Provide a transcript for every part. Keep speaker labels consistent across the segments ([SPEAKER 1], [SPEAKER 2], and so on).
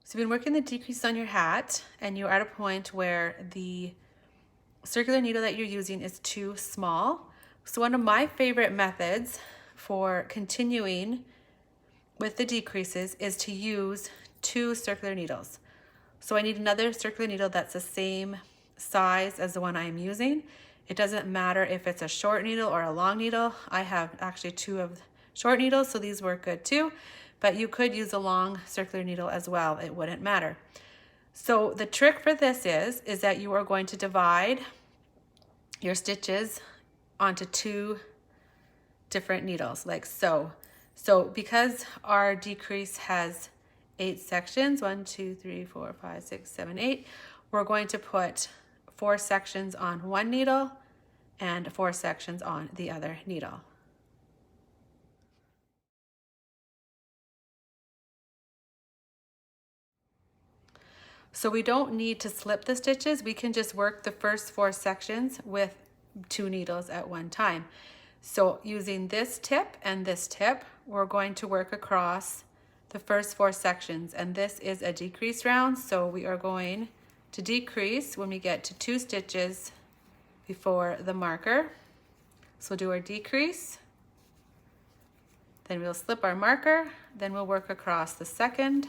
[SPEAKER 1] So you've been working the decrease on your hat and you're at a point where the circular needle that you're using is too small. So one of my favorite methods for continuing with the decreases is to use 2 circular needles. So I need another circular needle that's the same size as the one I'm using. It doesn't matter if it's a short needle or a long needle. I have actually 2 of short needles, so these work good too. But you could use a long circular needle as well. It wouldn't matter. So the trick for this is that you are going to divide your stitches onto 2 different needles, like so. So because our decrease has 8 sections, 1, 2, 3, 4, 5, 6, 7, 8, we're going to put 4 sections on one needle and 4 sections on the other needle. So we don't need to slip the stitches. We can just work the first 4 sections with 2 needles at one time. So using this tip and this tip, we're going to work across the first 4 sections, and this is a decrease round, so we are going to decrease when we get to 2 stitches before the marker. So we'll do our decrease, then we'll slip our marker, then we'll work across the second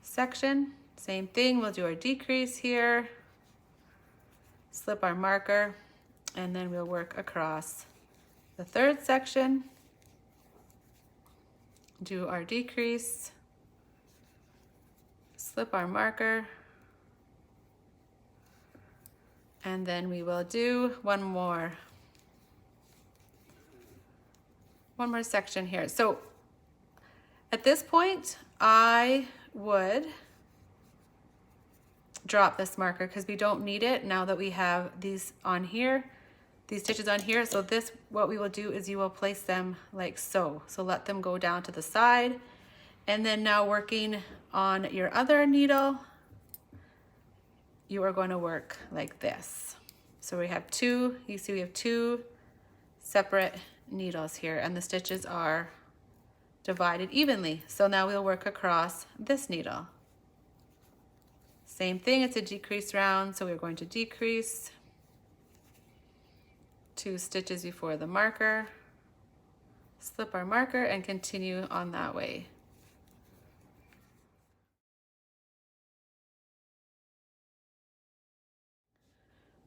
[SPEAKER 1] section. Same thing, we'll do our decrease here, slip our marker, and then we'll work across the third section, do our decrease, slip our marker, and then we will do one more section here. So at this point, I would drop this marker because we don't need it now that we have these on here, these stitches on here. So this, what we will do is you will place them like so. So let them go down to the side. And then now working on your other needle, you are going to work like this. So we have 2, you see we have 2 separate needles here, and the stitches are divided evenly. So now we'll work across this needle. Same thing, it's a decrease round, so we're going to decrease 2 stitches before the marker, slip our marker, and continue on that way.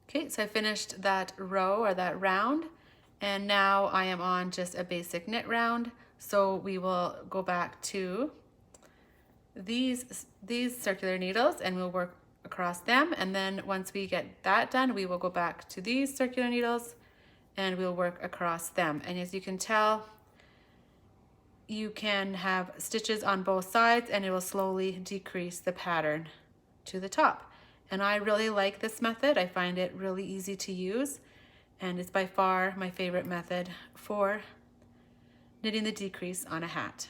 [SPEAKER 1] Okay, so I finished that row or that round, and now I am on just a basic knit round. So we will go back to these circular needles and we'll work across them, and then once we get that done, we will go back to these circular needles and we'll work across them. And as you can tell, you can have stitches on both sides and it will slowly decrease the pattern to the top. And I really like this method. I find it really easy to use, and it's by far my favorite method for knitting the decrease on a hat.